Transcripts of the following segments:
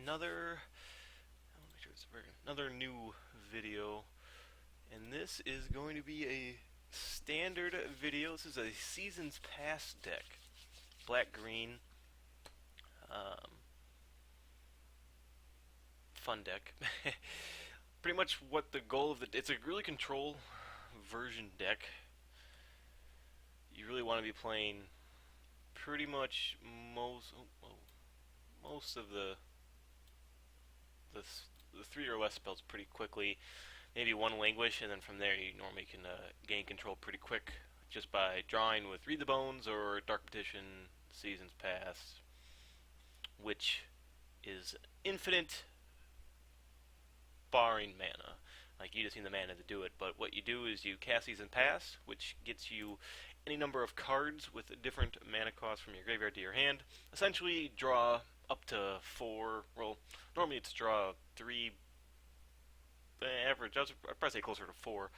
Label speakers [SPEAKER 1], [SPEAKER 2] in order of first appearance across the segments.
[SPEAKER 1] another. I'll make sure it's another new video, and this is going to be a standard video. This is a Seasons Pass deck, black green, um, fun deck. Pretty much what the goal of it's a really control version deck. You really want to be playing pretty much most of the the three or less spells pretty quickly. Maybe one Languish, and then from there you normally can gain control pretty quick just by drawing with Read the Bones or Dark Petition, Seasons Pass, which is infinite, barring mana. Like, you just need the mana to do it, but what you do is you cast Seasons Pass, which gets you any number of cards with a different mana cost from your graveyard to your hand. Essentially, draw up to 4. Well, normally it's draw 3. Average, I'd probably say closer to 4,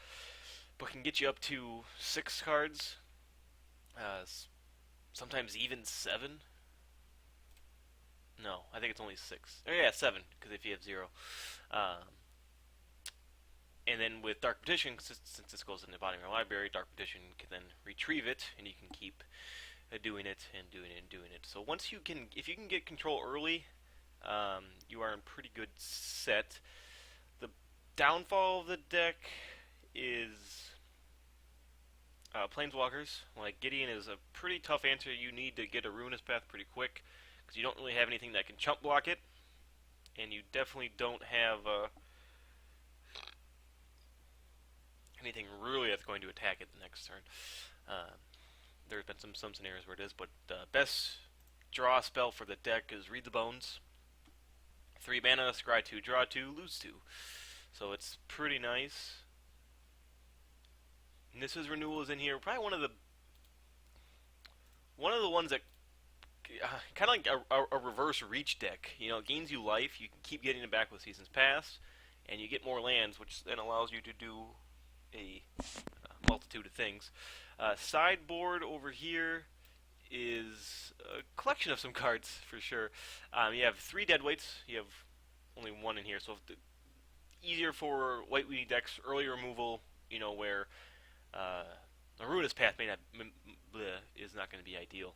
[SPEAKER 1] but can get you up to 6 cards. Sometimes even 7. No, I think it's only 6. Oh yeah, 7, because if you have 0. And then with Dark Petition, since this goes in the bottom of your library, Dark Petition can then retrieve it, and you can keep doing it and doing it and doing it. So once you can, if you can get control early, you are in pretty good set. The downfall of the deck is Planeswalkers. Like, Gideon is a pretty tough answer. You need to get a Ruinous Path pretty quick, because you don't really have anything that can chump block it, and you definitely don't have anything really that's going to attack it the next turn. There's been some scenarios where it is, but best draw spell for the deck is Read the Bones. 3 mana, scry 2, draw 2, lose 2. So it's pretty nice. And this is Renewal is in here. Probably one of the ones that kind of like a reverse reach deck. You know, it gains you life. You can keep getting it back with Seasons Pass, and you get more lands, which then allows you to do a multitude of things. Sideboard over here is a collection of some cards for sure. You have 3 Deadweights. You have only 1 in here, so easier for white weenie decks. Early removal, you know, where a Ruinous Path is not going to be ideal.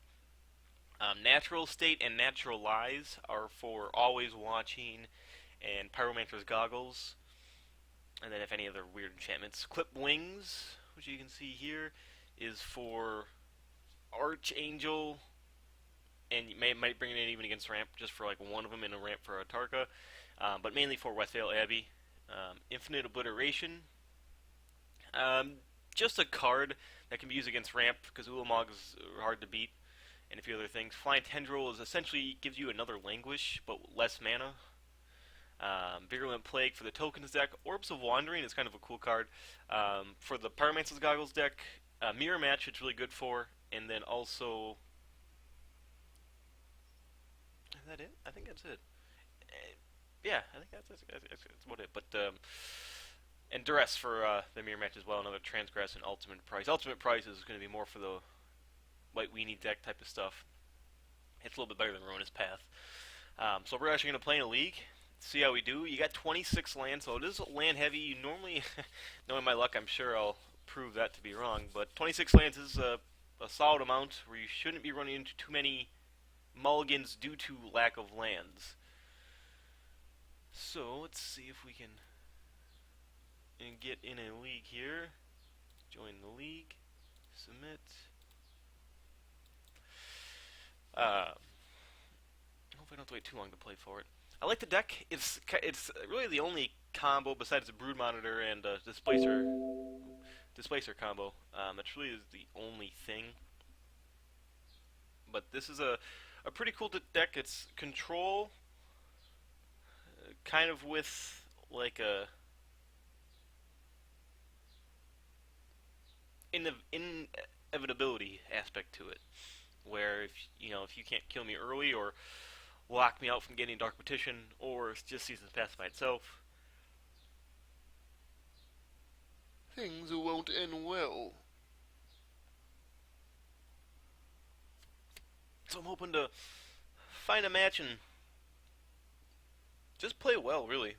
[SPEAKER 1] Natural State and Natural Lies are for Always Watching and Pyromancer's Goggles. And then if any other weird enchantments. Clip Wings, which you can see here, is for Archangel, and you might bring it in even against ramp, just for like one of them in a ramp for Atarka, but mainly for Westvale Abbey. Infinite Obliteration, just a card that can be used against ramp, because Ulamog is hard to beat, and a few other things. Flying Tendril is essentially gives you another Languish, but less mana. Virulent Plague for the tokens deck. Orbs of Wandering is kind of a cool card. For the Pyromancer's Goggles deck, Mirror Match it's really good for, and then also... Is that it? I think that's it. Yeah, I think that's about it. But, and Duress for the Mirror Match as well, another Transgress and Ultimate Price. Ultimate Price is going to be more for the white weenie deck type of stuff. It's a little bit better than Ruinous Path. So we're actually going to play in a league. See how we do. You got 26 lands, so it is land heavy. You normally, knowing my luck, I'm sure I'll prove that to be wrong, but 26 lands is a solid amount where you shouldn't be running into too many mulligans due to lack of lands. So let's see if we can get in a league here. Join the league. Submit. Hopefully I don't have to wait too long to play for it. I like the deck. It's really the only combo besides the Brood Monitor and Displacer combo. That really is the only thing. But this is a pretty cool deck. It's control, kind of with like a inevitability aspect to it, where if you can't kill me early or lock me out from getting Dark Petition, or just Seasons Pass by itself, things won't end well. So I'm hoping to find a match and just play well, really.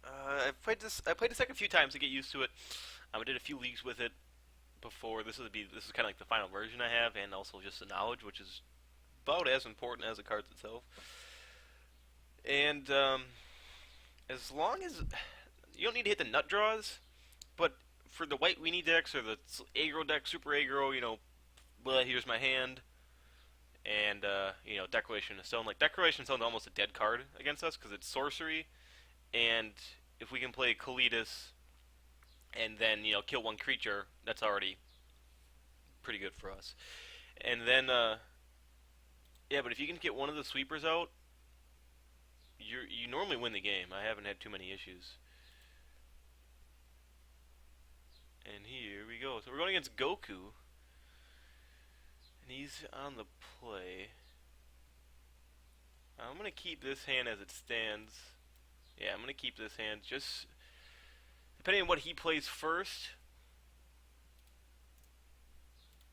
[SPEAKER 1] I've played this. I played the second few times to get used to it. I did a few leagues with it before. This is kind of like the final version I have, and also just the knowledge, which is about as important as the cards itself. And as long as you don't need to hit the nut draws, but for the white weenie decks or the aggro deck, super aggro, well, here's my hand, and Declaration of Stone. Like Declaration of Stone is almost a dead card against us because it's sorcery, and if we can play Kalidas and then kill one creature, that's already pretty good for us. And then yeah, but if you can get one of the sweepers out, you normally win the game. I haven't had too many issues. And here we go. So we're going against Goku, and he's on the play. I'm gonna keep this hand as it stands. Yeah, I'm gonna keep this hand just depending on what he plays first.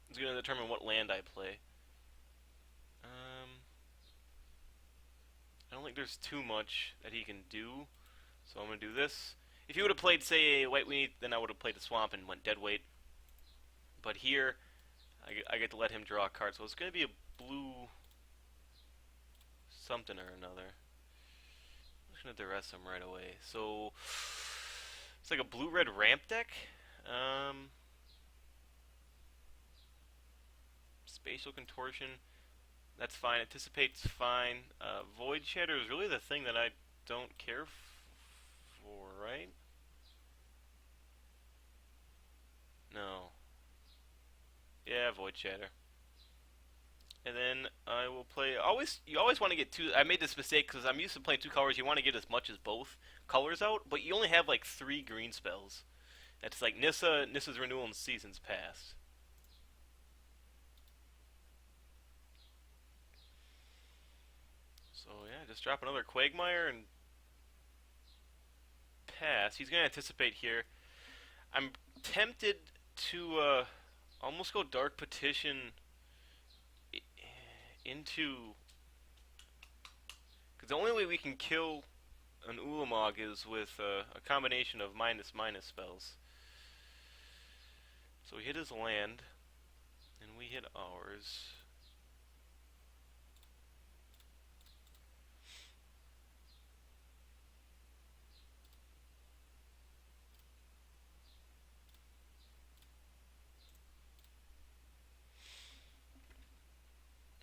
[SPEAKER 1] It's gonna determine what land I play. I don't think there's too much that he can do, so I'm gonna do this. If he would have played, say, White Weenie, then I would have played the Swamp and went Deadweight. But here, I get to let him draw a card, so it's gonna be a blue something or another. I'm just gonna duress him right away. So it's like a blue-red ramp deck. Spatial Contortion. That's fine. Anticipate's fine. Void Shatter is really the thing that I don't care for, right? No. Yeah, Void Shatter. And then I will play. You always want to get two. I made this mistake because I'm used to playing two colors. You want to get as much as both colors out, but you only have like 3 green spells. That's like Nissa's Renewal and Seasons Past. So yeah, just drop another Quagmire and pass. He's gonna anticipate here. I'm tempted to almost go Dark Petition into, because the only way we can kill an Ulamog is with a combination of minus spells. So we hit his land, and we hit ours.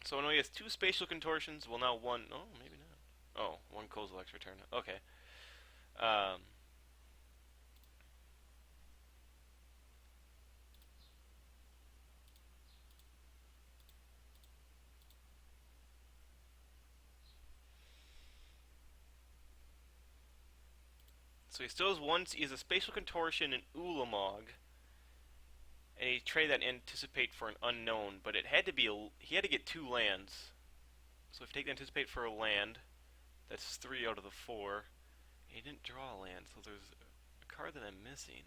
[SPEAKER 1] So now he has 2 Spatial Contortions. Well, now one. Oh, maybe not. Oh, one Kozilek's return. Okay. Um, so he still has one. He has a Spatial Contortion and Ulamog, and he traded that Anticipate for an Unknown. But it had to be he had to get 2 lands. So if you take the Anticipate for a land, that's 3 out of the 4. He didn't draw a land, so there's a card that I'm missing.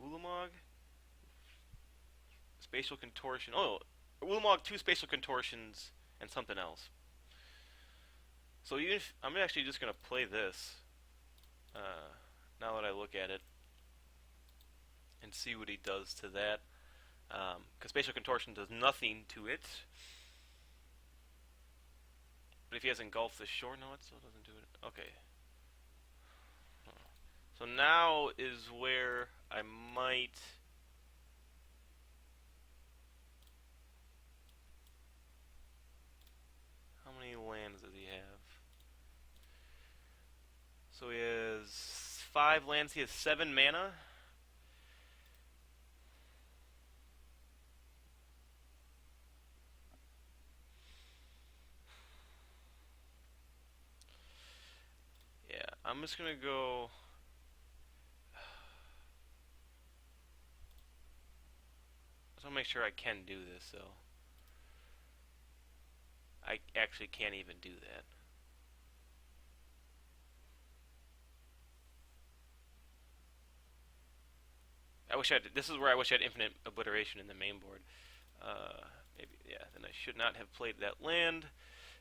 [SPEAKER 1] Ulamog, Spatial Contortion. Oh, Ulamog, 2 Spatial Contortions, and something else. So even if I'm actually just gonna play this, now that I look at it, and see what he does to that, because Spatial Contortion does nothing to it. But if he has Engulf the Shore, no, it still doesn't do it. Okay. So now is where I might. How many lands does he have? So he has 5 lands. He has 7 mana. Yeah, I'm just gonna go. I just want to make sure I can do this, though. I actually can't even do that. I wish I had. This is where I wish I had infinite obliteration in the main board. Maybe, yeah, then I should not have played that land.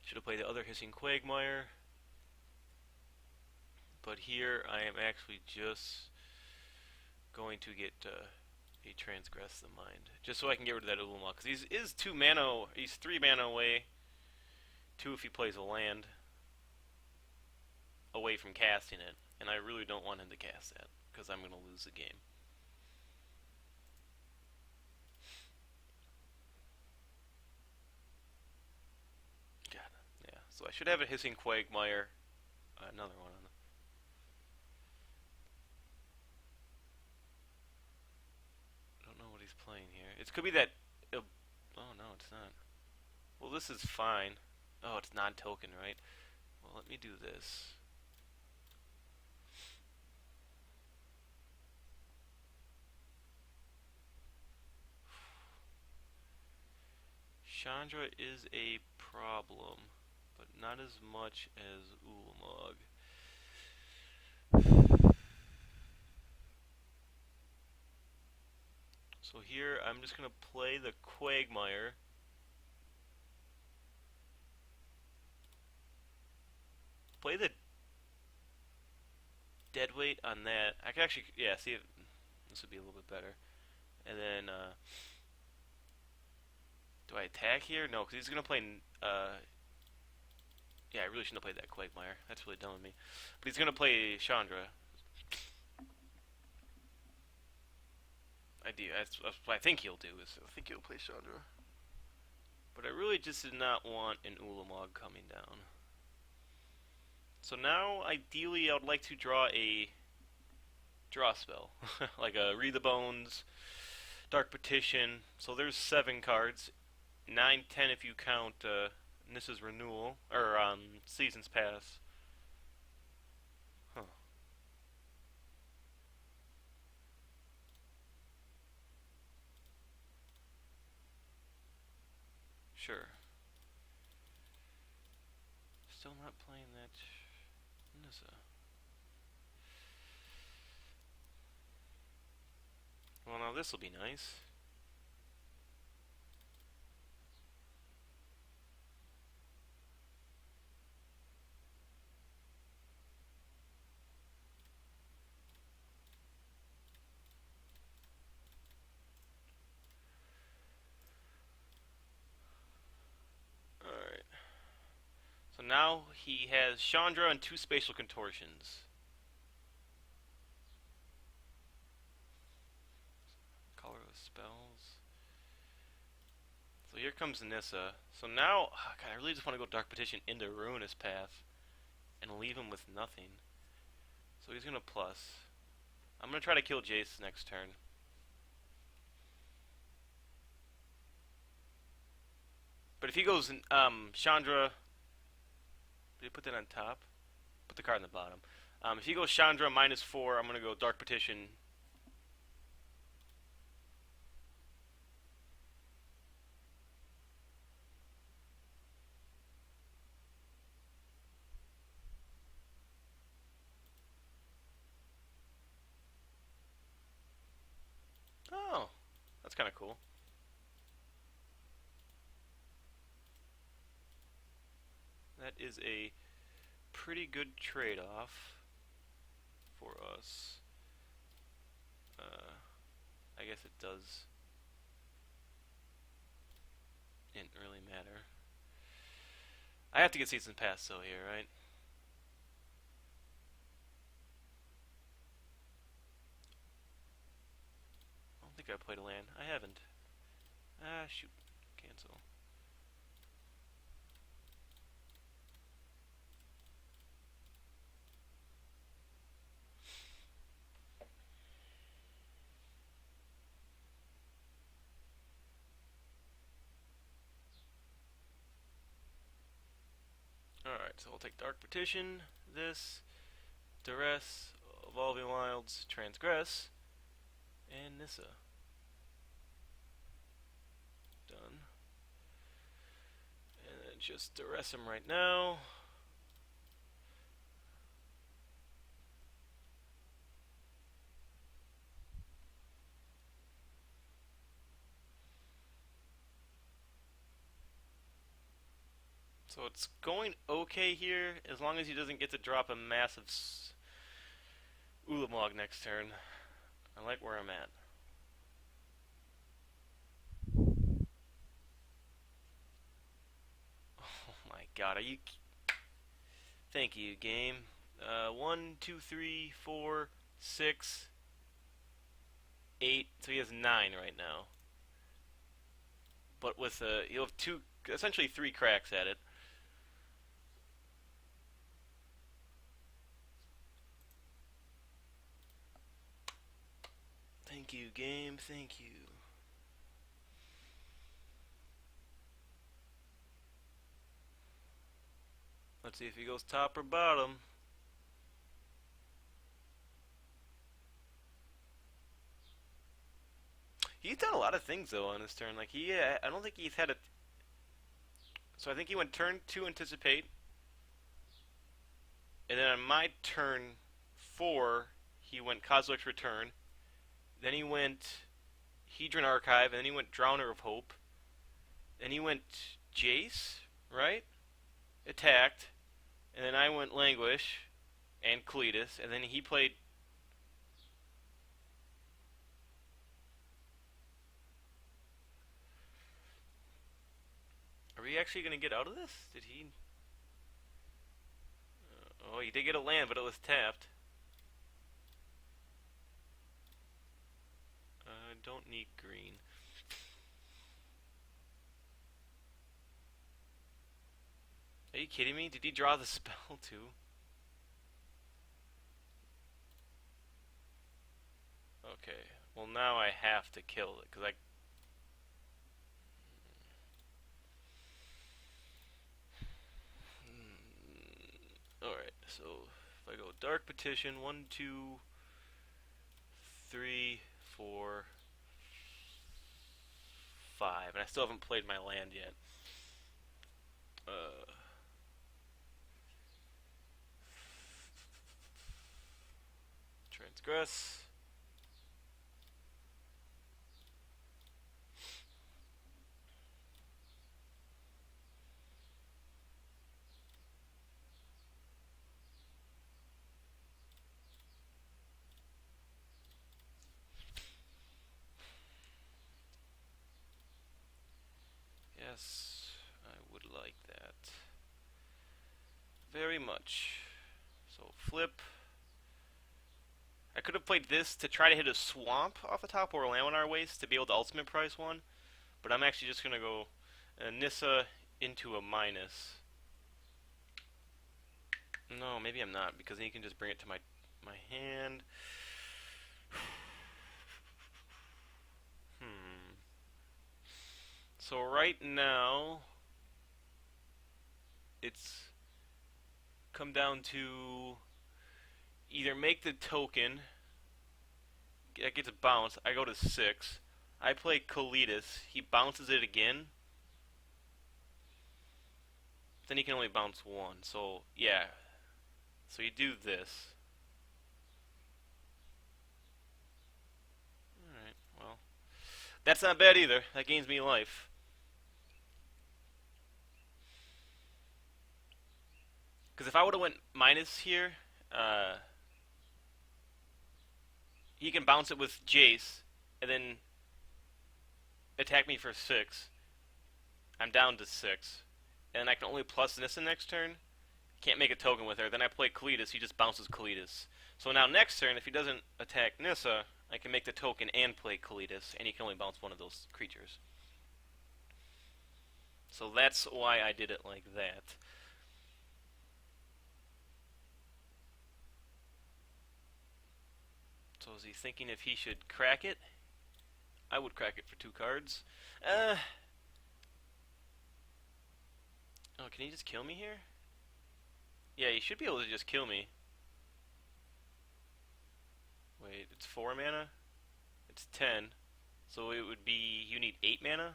[SPEAKER 1] Should have played the other Hissing Quagmire. But here I am actually just going to get a Transgress the Mind. Just so I can get rid of that Ulamog. Because he's 2 mana, he's 3 mana away. 2 if he plays a land away from casting it. And I really don't want him to cast that. Because I'm going to lose the game. God, yeah. So I should have a Hissing Quagmire. Another one on the... I don't know what he's playing here. It could be that... oh, no, it's not. Well, this is fine. Oh, it's non-token, right? Well, let me do this. Chandra is a problem, but not as much as Ulamog. So here, I'm just going to play the Quagmire. Play the Deadweight on that. I could actually, yeah, see if this would be a little bit better. And then, do I attack here? No, because he's going to play, yeah, I really shouldn't have played that Quagmire. That's really dumb of me. But he's going to play Chandra. That's what I think he'll do. I think he'll play Chandra. But I really just did not want an Ulamog coming down. So now, ideally, I would like to draw a draw spell. Like a Read the Bones, Dark Petition. So there's 7 cards. 9, 10 if you count Nissa's Renewal, or Season's Pass. Huh. Sure. Still not playing that Nissa. Well, now this will be nice. Alright. So now he has Chandra and 2 Spatial Contortions. Colorless spells. So here comes Nissa. So now, oh God, I really just want to go Dark Petition into Ruinous Path and leave him with nothing. So he's gonna plus. I'm gonna try to kill Jace next turn. But if he goes, Chandra, did he put that on top? Put the card on the bottom. If he goes Chandra -4, I'm gonna go Dark Petition. Oh, that's kind of cool. That is a pretty good trade-off for us. I guess it does. Didn't really matter. I have to get Season Pass though here, right? I don't think I played a land. I haven't. Ah, shoot. Cancel. Alright, so we'll take Dark Petition, this, Duress, Evolving Wilds, Transgress, and Nissa. Done. And then just Duress him right now. So it's going okay here, as long as he doesn't get to drop a massive Ulamog next turn. I like where I'm at. Oh my god, are you... Thank you, game. 1, 2, 3, 4, 6, 8. So he has 9 right now. But with he'll have two, essentially 3 cracks at it. Thank you, game. Thank you. Let's see if he goes top or bottom. He's done a lot of things though on his turn. Like I don't think he's had a. So I think he went turn 2 anticipate, and then on my turn 4 he went Kozilek's Return. Then he went Hedron Archive, and then he went Drowner of Hope. Then he went Jace, right? Attacked, and then I went Languish and Cletus, and then he played. Are we actually going to get out of this? Did he... oh, he did get a land, but it was tapped. I don't need green. Are you kidding me? Did he draw the spell too? Okay. Well, now I have to kill it, because I... Alright, so if I go Dark Petition, 1, 2, 3, 4, 5, and I still haven't played my land yet. Transgress. Yes, I would like that. Very much. So flip. I could have played this to try to hit a swamp off the top or a land on our waist to be able to ultimate price one, but I'm actually just going to go Nissa into a minus. No, maybe I'm not, because then you can just bring it to my hand. So right now, it's come down to either make the token, that gets a bounce, I go to 6, I play Colitis, he bounces it again, then he can only bounce 1, so yeah, so you do this. Alright, well, that's not bad either, that gains me life. Because if I would have went minus here, he can bounce it with Jace, and then attack me for 6. I'm down to 6. And I can only plus Nissa next turn. Can't make a token with her. Then I play Cletus, he just bounces Cletus. So now next turn, if he doesn't attack Nissa, I can make the token and play Cletus, and he can only bounce one of those creatures. So that's why I did it like that. So is he thinking if he should crack it? I would crack it for 2 cards. Oh, can he just kill me here? Yeah, he should be able to just kill me. Wait, it's 4 mana? It's 10. So it would be, you need 8 mana?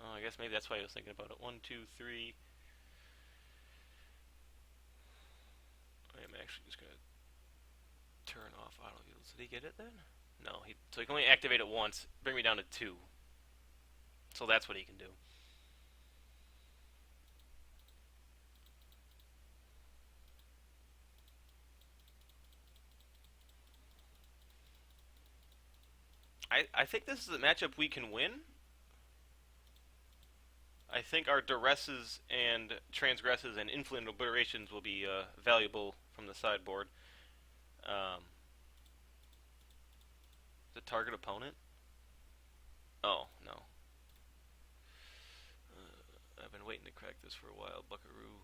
[SPEAKER 1] Oh, I guess maybe that's why I was thinking about it. 1, 2, 3. I am actually just going to turn off auto heals. Did he get it then? No, so he can only activate it once, bring me down to 2. So that's what he can do. I think this is a matchup we can win. I think our duresses and transgresses and infinite obliterations will be valuable from the sideboard. Um, the target opponent? Oh, no. I've been waiting to crack this for a while, Buckaroo.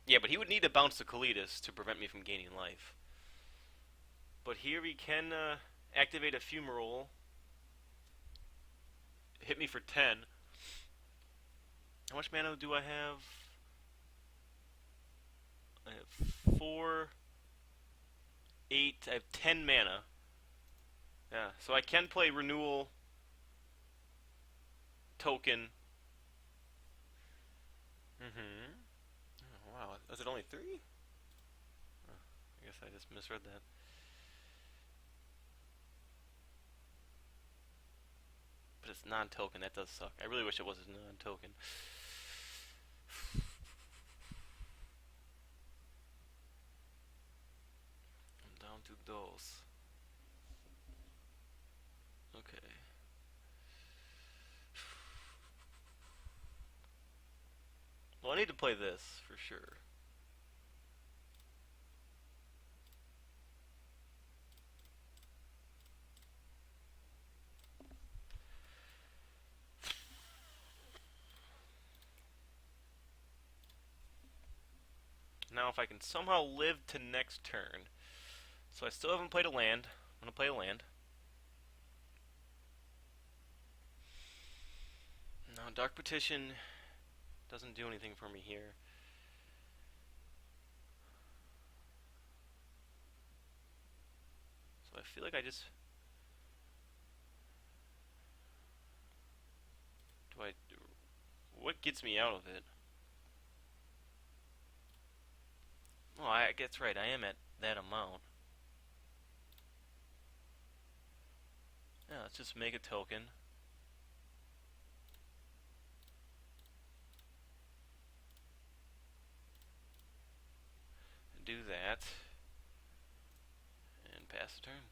[SPEAKER 1] Yeah, but he would need to bounce the Kalidas to prevent me from gaining life. But here he can activate a Fumarole, hit me for 10. How much mana do I have? I have 4, 8, I have 10 mana. Yeah, so I can play Renewal, Token. Mm-hmm. Oh, wow, was it only 3? Oh, I guess I just misread that. But it's non-token, that does suck. I really wish it was a non-token. I'm down to those. Okay. Well, I need to play this, for sure. Now, if I can somehow live to next turn. So I still haven't played a land. I'm going to play a land. Now, Dark Petition doesn't do anything for me here. So I feel like I just... Do I... What gets me out of it? Oh, I guess right. I am at that amount. Yeah, let's just make a token. Do that. And pass the turn.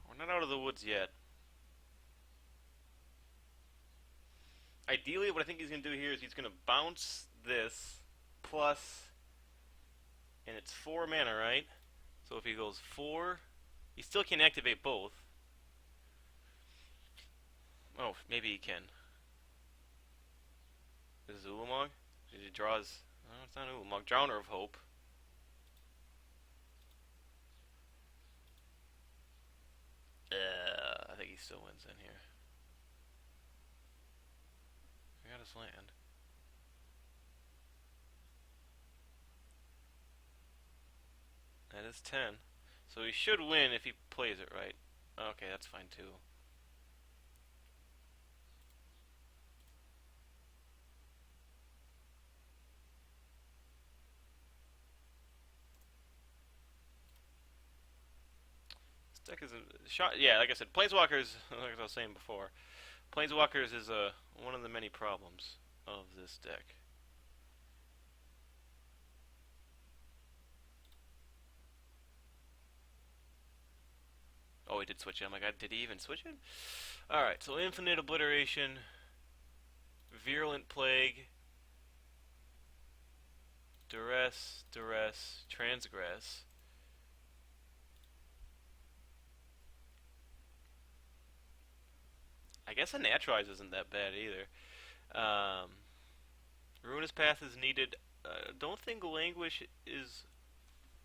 [SPEAKER 1] We're not out of the woods yet. Ideally, what I think he's going to do here is he's going to bounce this plus, and it's 4 mana, right? So if he goes 4, he still can activate both. Oh, maybe he can. This is Ulamog? Did he draw his... Oh, it's not Ulamog. Drowner of Hope. I think he still wins in here. I got his land. That is 10. So he should win if he plays it right. Okay, that's fine too. This deck is a shot. Yeah, like I said, Planeswalkers, like I was saying before, Planeswalkers is one of the many problems of this deck. Oh, he did switch it. Oh my god, did he even switch it? Alright, so Infinite Obliteration, Virulent Plague, Duress, Transgress. I guess a Naturalize isn't that bad either. Ruinous Path is needed. Don't think Languish is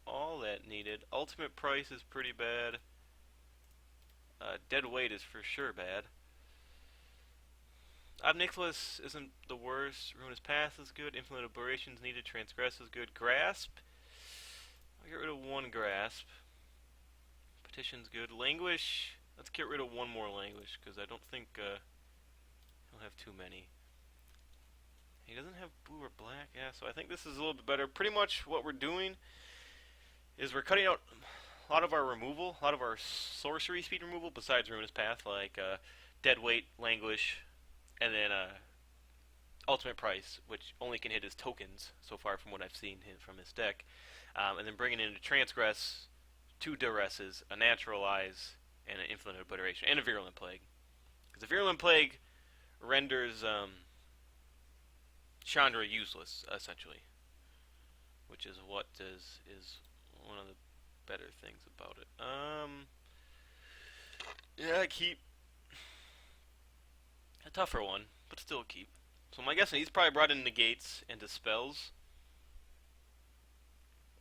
[SPEAKER 1] all that needed. Ultimate Price is pretty bad. Dead Weight is for sure bad. Obnixilis isn't the worst. Ruinous Path is good. Infinite Obliteration is needed. Transgress is good. Grasp. I'll get rid of 1 Grasp. Petition's good. Languish. Let's get rid of 1 more Languish because I don't think he'll have too many. He doesn't have blue or black. Yeah, so I think this is a little bit better. Pretty much what we're doing is we're cutting out a lot of our removal, a lot of our sorcery speed removal besides Ruinous Path, like Dead Weight, Languish, and then ultimate price, which only can hit his tokens so far from what I've seen from his deck, and then bringing in a transgress, two duresses, a naturalize, and an infinite obliteration, and a virulent plague. Because the virulent plague renders Chandra useless essentially, which is what is one of the better things about it. Yeah, keep a tougher one, but still keep. So I'm guessing he's probably brought in negates and dispels.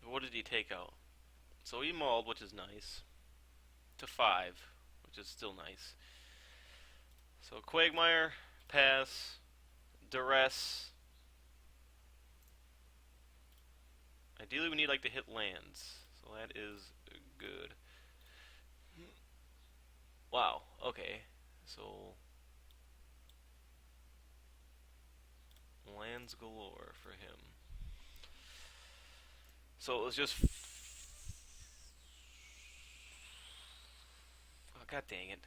[SPEAKER 1] But what did he take out? So he mauled, which is nice, to 5, which is still nice. So Quagmire, pass, duress. Ideally, we need like to hit lands, so that is good. Wow. Okay. So lands galore for him. So it was just. Oh, god dang it.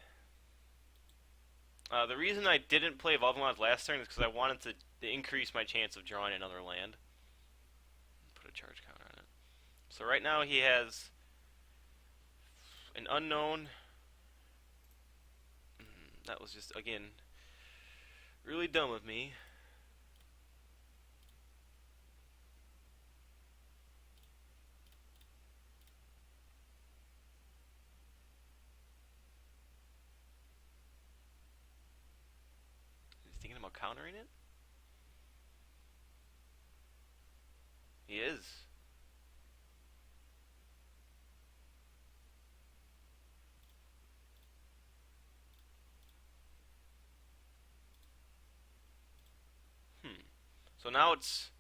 [SPEAKER 1] The reason I didn't play Evolving last turn is because I wanted to increase my chance of drawing another land. Put a charge counter on it. So right now he has an unknown. That was just, again, really dumb of me. He's thinking about countering it? He is. So now it's.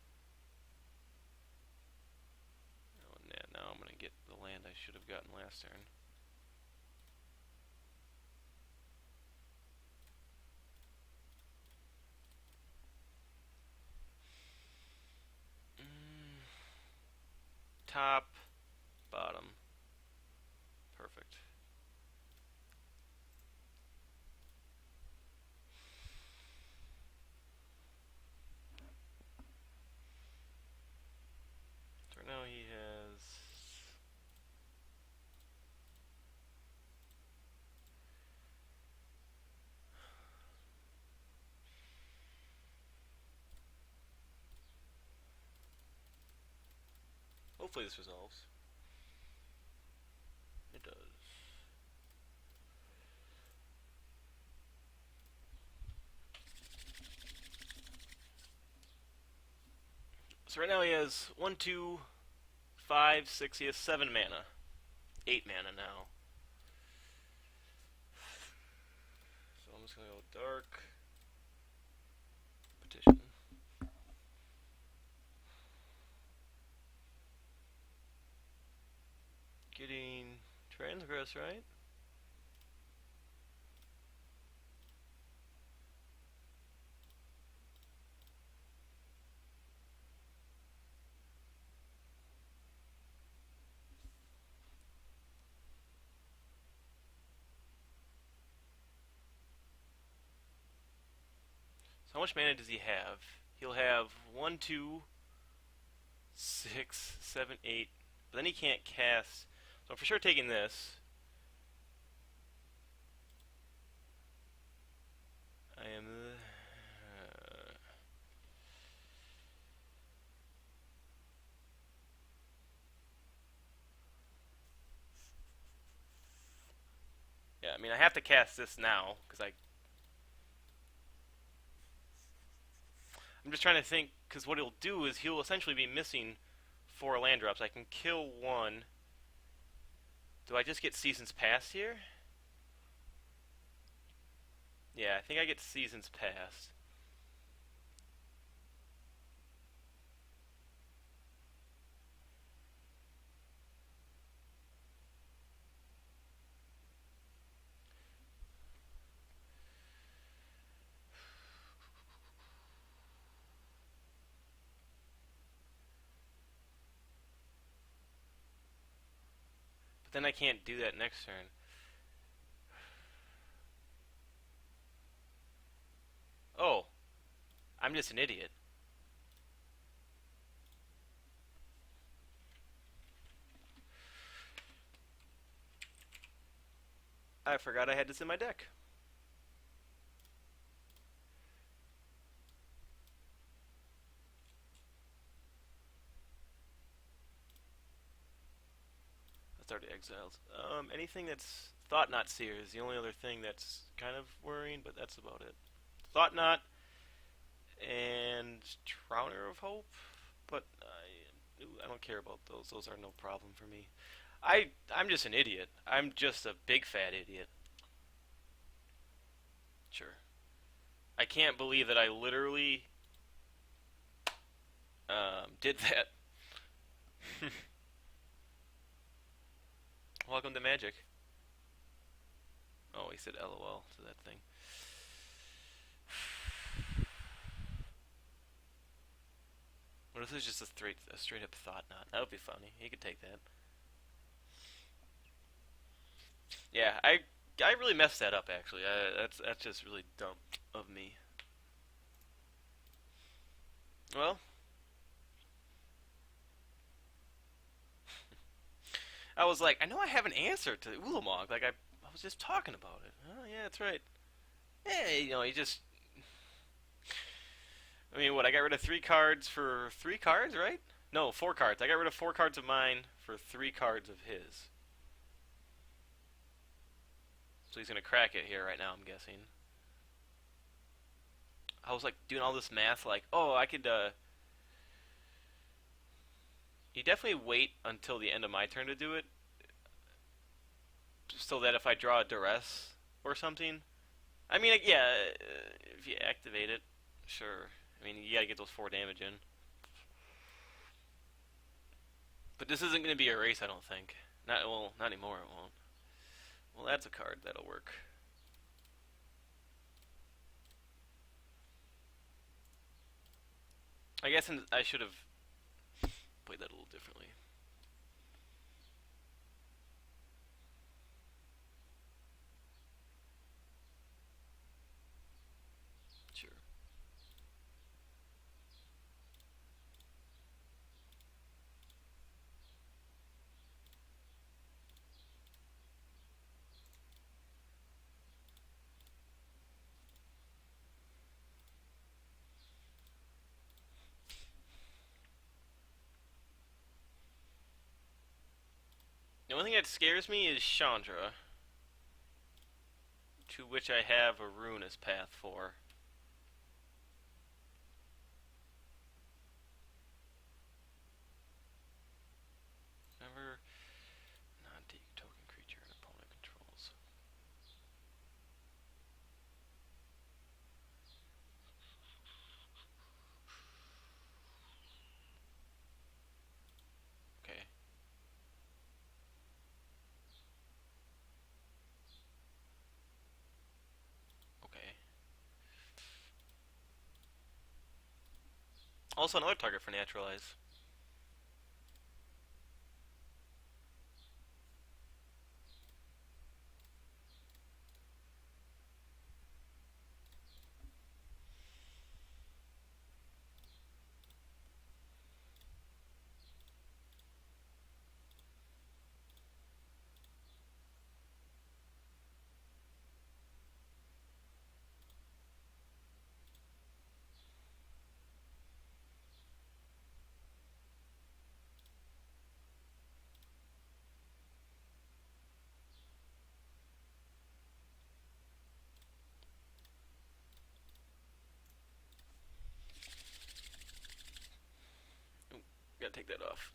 [SPEAKER 1] Oh, yeah, now I'm going to get the land I should have gotten last turn. Top, bottom. Perfect. So right now he has. Hopefully this resolves. It does. So right now he has 1, 2, 5, 6. He has 7 mana. 8 mana now. So I'm just gonna go dark. Petition. Getting transgress, right? So how much mana does he have? He'll have 1, 2, 6, 7, 8. But then he can't cast. So I'm for sure taking this. I am. Yeah, I mean I have to cast this now because I'm just trying to think because what he'll do is he'll essentially be missing 4 land drops. I can kill one. Do I just get Seasons Past here? Yeah, I think I get Seasons Past. But then I can't do that next turn. Oh, I'm just an idiot. I forgot I had this in my deck. That's already exiled. Anything that's Thought Knot Seer is the only other thing that's kind of worrying, but that's about it. Thought Knot and Trowner of Hope, but I don't care about those. Those are no problem for me. I'm just an idiot. I'm just a big fat idiot. Sure. I can't believe that I literally did that. Welcome to Magic. Oh, he said LOL to that thing. What if this is just a straight up Thought Knot? That would be funny. He could take that. Yeah, I really messed that up actually. That's just really dumb of me. Well, I was like, I know I have an answer to Ulamog. I was just talking about it. Oh yeah, that's right. Yeah, he just. I mean, what? I got rid of 3 cards for 3 cards, right? No, 4 cards. I got rid of 4 cards of mine for 3 cards of his. So he's gonna crack it here right now. I'm guessing. I was like doing all this math, like, oh, I could. You definitely wait until the end of my turn to do it, so that if I draw a duress or something, I mean, yeah, if you activate it, sure. I mean, you gotta get those 4 damage in. But this isn't gonna be a race, I don't think. Not anymore. It won't. Well, that's a card that'll work. I guess I should have played that a little differently. Sure. The only thing that scares me is Chandra, to which I have a Ruinous Path for. Never non-take token creature an opponent controls. Okay. Okay. Also another target for Naturalize. Ooh, gotta take that off.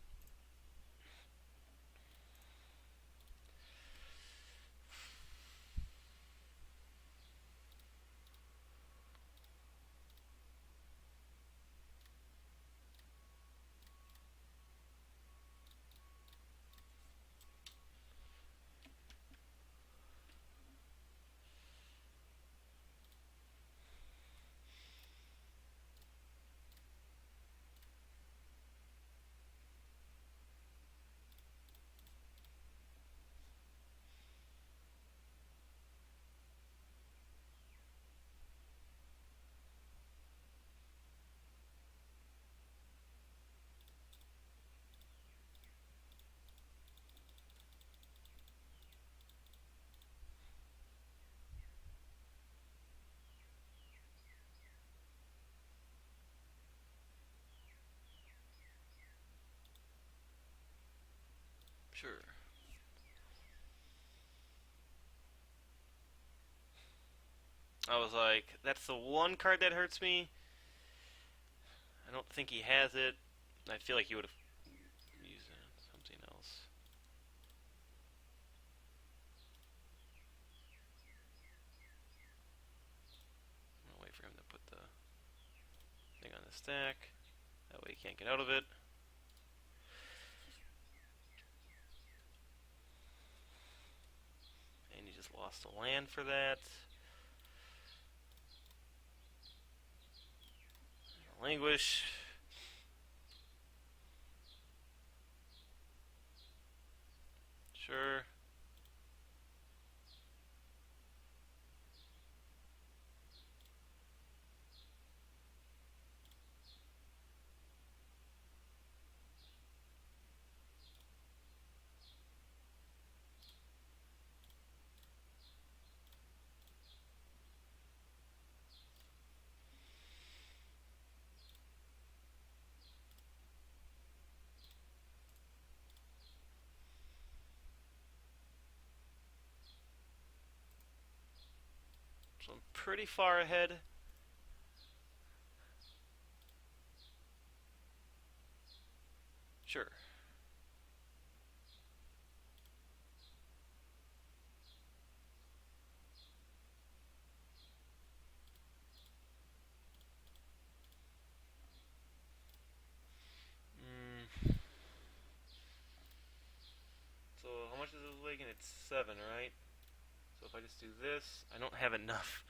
[SPEAKER 1] Sure. I was like, that's the one card that hurts me. I don't think he has it. I feel like he would have used something else. I'm gonna wait for him to put the thing on the stack. That way he can't get out of it. And he just lost a land for that. Languish. Sure. So I'm pretty far ahead. Sure. Mm. So how much is this weighing? It's 7, right? So if I just do this, I don't have enough.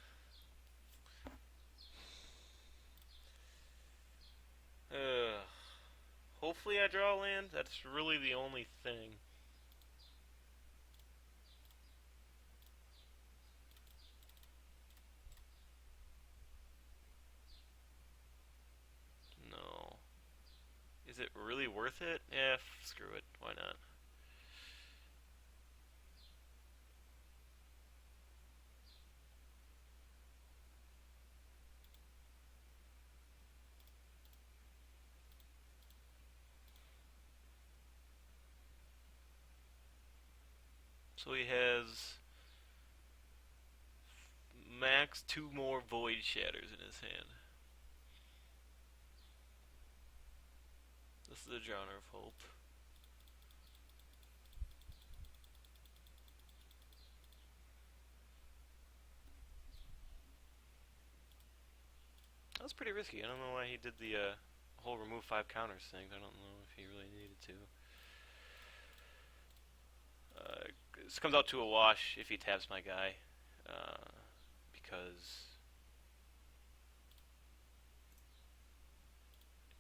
[SPEAKER 1] Ugh. Hopefully I draw land. That's really the only thing. No. Is it really worth it? Yeah, screw it. Why not? So he has max 2 more Void Shatters in his hand. This is a Drowner of Hope. That was pretty risky. I don't know why he did the whole remove 5 counters thing. I don't know if he really needed to. This comes out to a wash if he taps my guy. Because.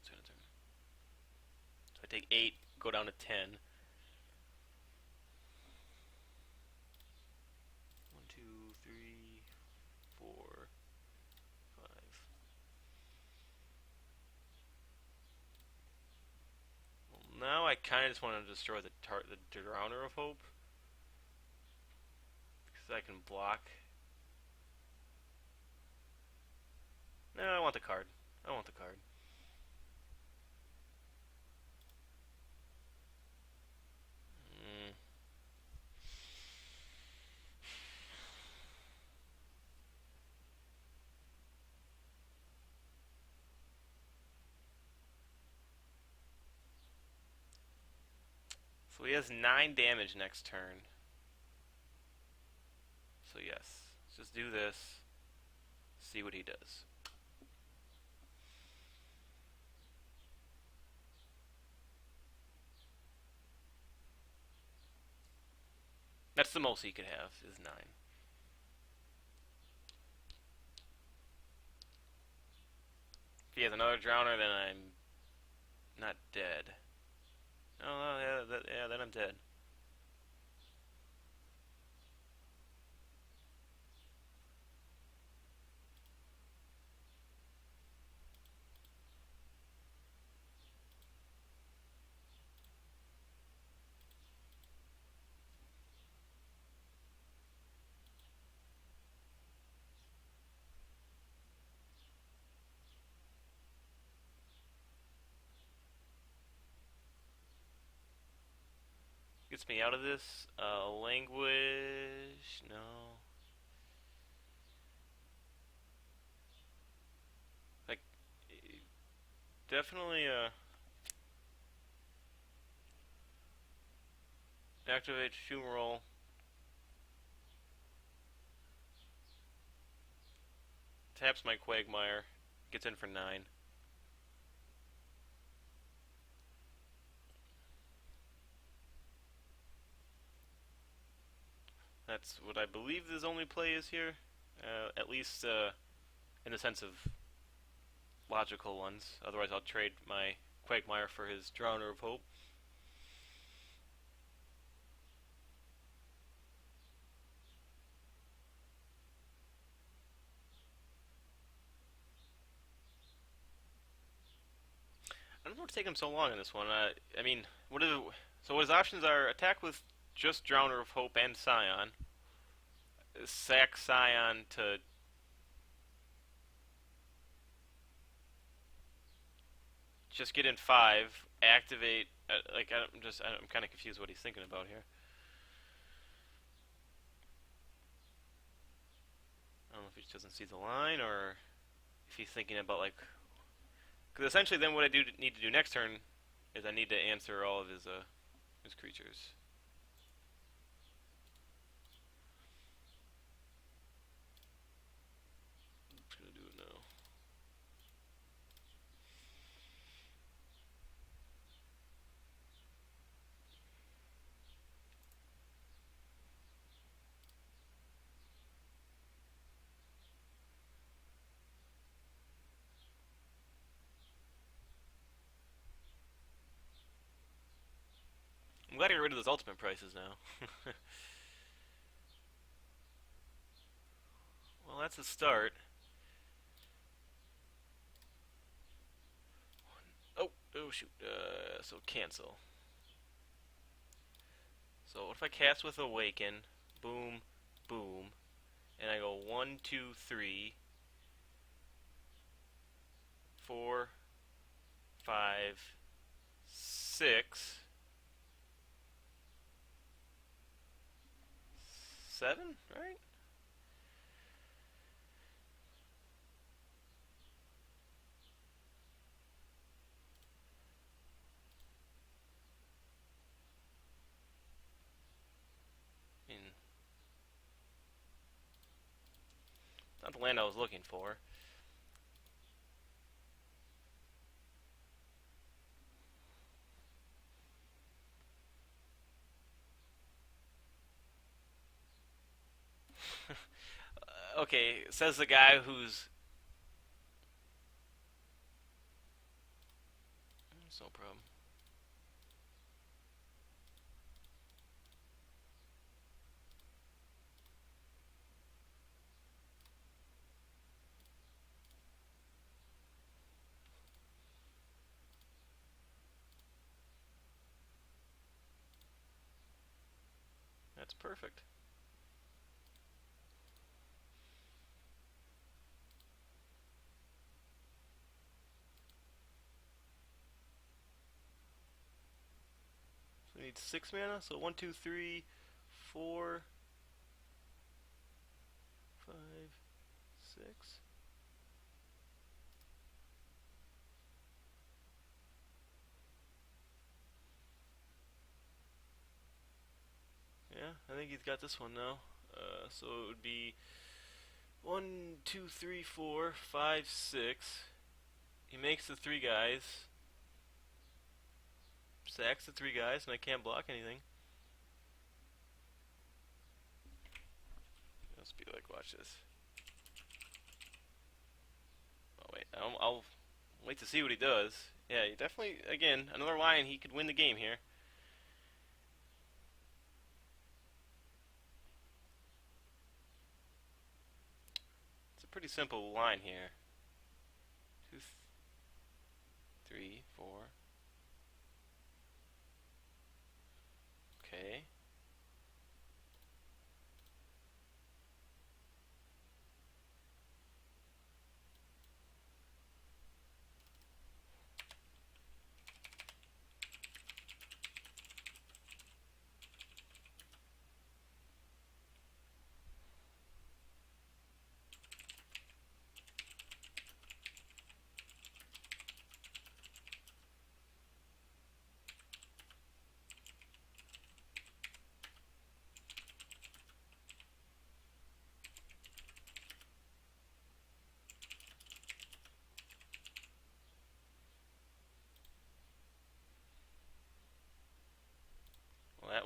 [SPEAKER 1] So I take 8, go down to 10. 1, 2, 3, 4, 5. Well, now I kind of just want to destroy the Drowner of Hope. Because I can block. No, I want the card. I want the card. Mm. So he has 9 damage next turn. So yes, let's just do this. See what he does. That's the most he could have, is 9. If he has another Drowner, then I'm not dead. Oh, no, yeah, then I'm dead. gets me out of this. Language, no. Like, definitely activate fumarole. Taps my Quagmire. Gets in for 9. That's what I believe his only play is here. At least in the sense of logical ones. Otherwise, I'll trade my Quagmire for his Drowner of Hope. I don't know what to take him so long on this one. I mean, so his options are attack with just Drowner of Hope and Scion, sack Scion to just get in 5, activate. I'm kind of confused what he's thinking about here. I don't know if he just doesn't see the line or if he's thinking about like. Because essentially, then what I need to do next turn is I need to answer all of his creatures. I'm just gonna do it now. I'm glad I got rid of those ultimate prices now. Well, that's a start. Oh shoot. So cancel. So what if I cast with Awaken? Boom, boom, and I go 1, 2, 3, 4, 5, 6, 7, right? I mean, not the land I was looking for. Okay, says the guy who's. It's no problem. That's perfect. So we need 6 mana. So 1, 2, 3, 4, 5, 6. Yeah, I think he's got this one now. So it would be 1, 2, 3, 4, 5, 6. He makes the 3 guys. Sacks the 3 guys, and I can't block anything. Let's be like, watch this. Oh wait, I'll wait to see what he does. Yeah, he definitely, again, another line, he could win the game here. It's a pretty simple line here. 2, 3, 4. Okay.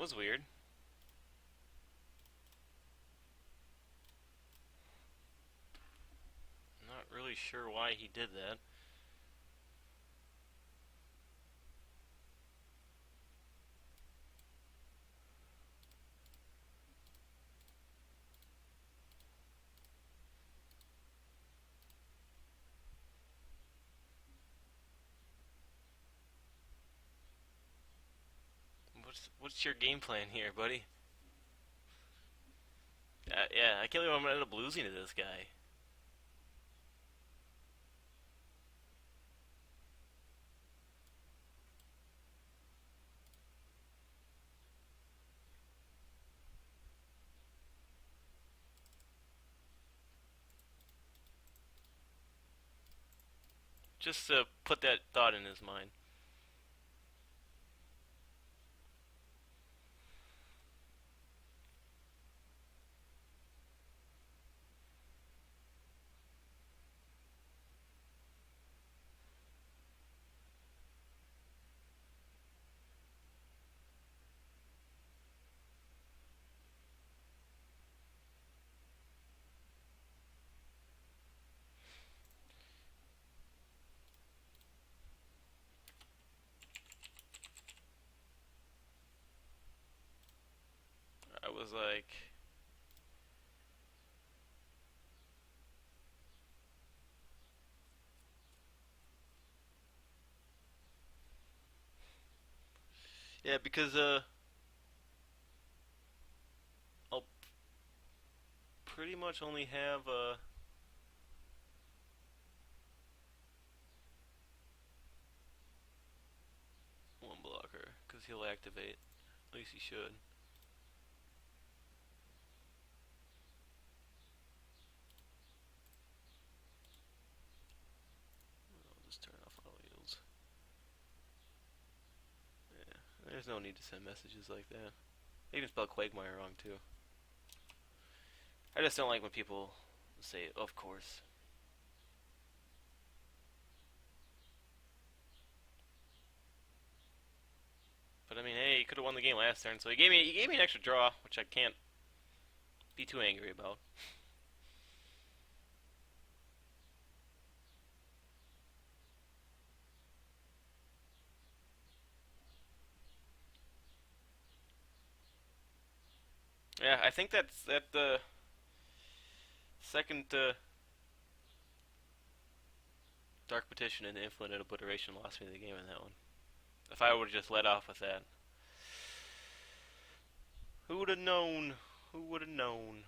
[SPEAKER 1] was weird. Not really sure why he did that. What's your game plan here, buddy? Yeah, I can't believe I'm gonna end up losing to this guy. Just to put that thought in his mind. I was like, yeah, because I'll pretty much only have one blocker, because he'll activate. At least he should. I'll just turn off all yields. Yeah, there's no need to send messages like that. They can spell Quagmire wrong too. I just don't like when people say, "Of course." But I mean, hey, he could have won the game last turn, so he gave me an extra draw, which I can't be too angry about. Yeah, I think that's that the second Dark Petition and Infinite Obliteration lost me the game in that one. If I would have just let off with that, who would have known? Who would have known?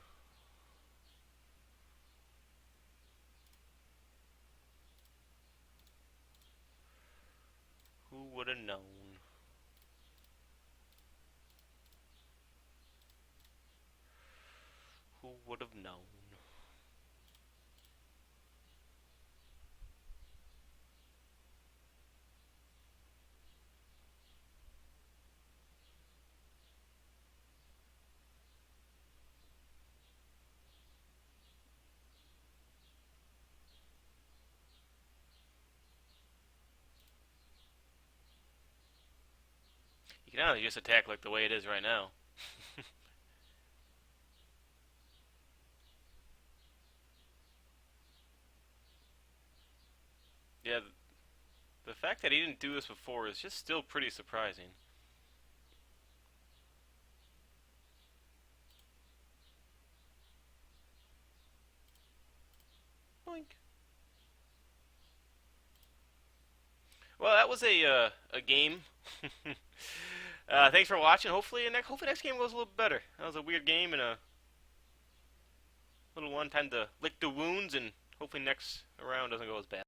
[SPEAKER 1] Who would have known? Who would have known? You can honestly just attack like the way it is right now. Yeah, the fact that he didn't do this before is just still pretty surprising. Boink. Well, that was a game. Thanks for watching. Hopefully next game goes a little better. That was a weird game and a little one. Time to lick the wounds, and hopefully next round doesn't go as bad.